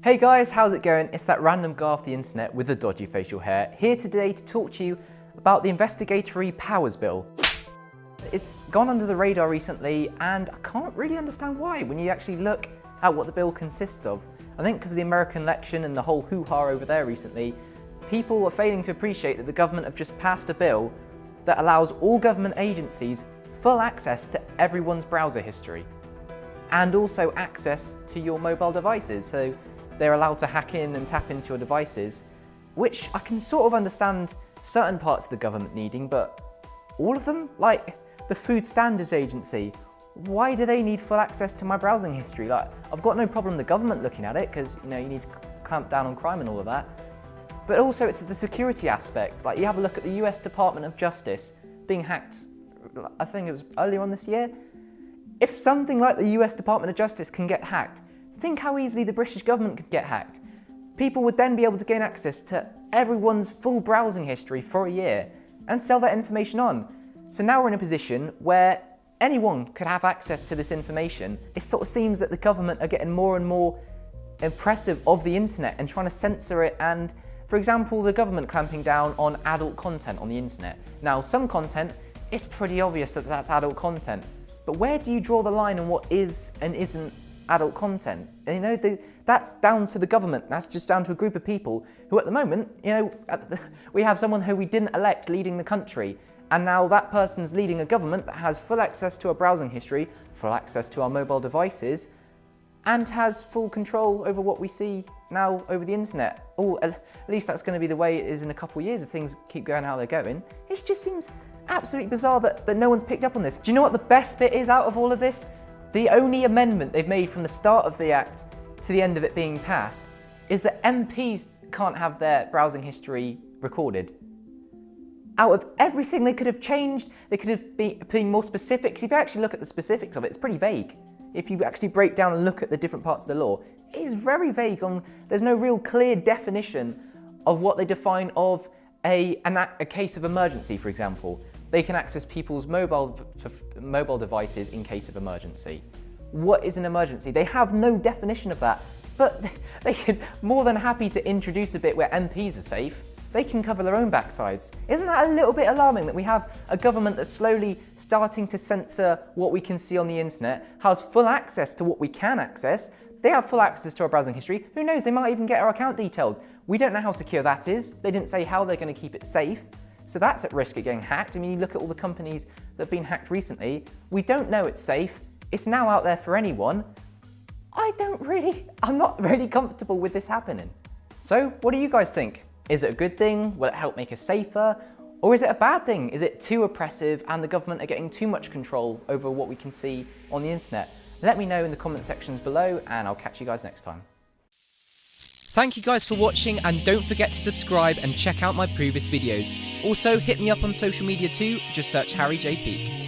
Hey guys, how's it going? It's that random guy off the internet with the dodgy facial hair, here today to talk to you about the Investigatory Powers Bill. It's gone under the radar recently and I can't really understand why when you actually look at what the bill consists of. I think because of the American election and the whole hoo-ha over there recently, people are failing to appreciate that the government have just passed a bill that allows all government agencies full access to everyone's browser history and also access to your mobile devices. So they're allowed to hack in and tap into your devices, which I can sort of understand certain parts of the government needing, but all of them? Like the Food Standards Agency, why do they need full access to my browsing history? Like, I've got no problem the government looking at it because you need to clamp down on crime and all of that. But also it's the security aspect. Like you have a look at the US Department of Justice being hacked, I think it was earlier on this year. If something like the US Department of Justice can get hacked, think how easily the British government could get hacked. People would then be able to gain access to everyone's full browsing history for a year and sell that information on. So now we're in a position where anyone could have access to this information. It sort of seems that the government are getting more and more impressive of the internet and trying to censor it, and for example, the government clamping down on adult content on the internet. Now, some content, it's pretty obvious that that's adult content, but where do you draw the line on what is and isn't adult content? That's down to the government. That's just down to a group of people who at the moment, we have someone who we didn't elect leading the country, and now that person's leading a government that has full access to our browsing history, full access to our mobile devices, and has full control over what we see now over the internet. Or at least that's going to be the way it is in a couple of years if things keep going how they're going. It just seems absolutely bizarre that no one's picked up on this. Do you know what the best bit is out of all of this? The only amendment they've made from the start of the Act to the end of it being passed is that MPs can't have their browsing history recorded. Out of everything they could have changed, they could have been more specific. Because if you actually look at the specifics of it, it's pretty vague. If you actually break down and look at the different parts of the law, it is very vague there's no real clear definition of what they define of a case of emergency, for example. They can access people's mobile devices in case of emergency. What is an emergency? They have no definition of that, but they can more than happy to introduce a bit where MPs are safe. They can cover their own backsides. Isn't that a little bit alarming that we have a government that's slowly starting to censor what we can see on the internet, has full access to what we can access? They have full access to our browsing history. Who knows, they might even get our account details. We don't know how secure that is. They didn't say how they're going to keep it safe. So that's at risk of getting hacked. I mean, you look at all the companies that have been hacked recently. We don't know it's safe. It's now out there for anyone. I'm not really comfortable with this happening. So what do you guys think? Is it a good thing? Will it help make us safer? Or is it a bad thing? Is it too oppressive and the government are getting too much control over what we can see on the internet? Let me know in the comment sections below and I'll catch you guys next time. Thank you guys for watching, and don't forget to subscribe and check out my previous videos. Also hit me up on social media too, just search Harry J. Peak.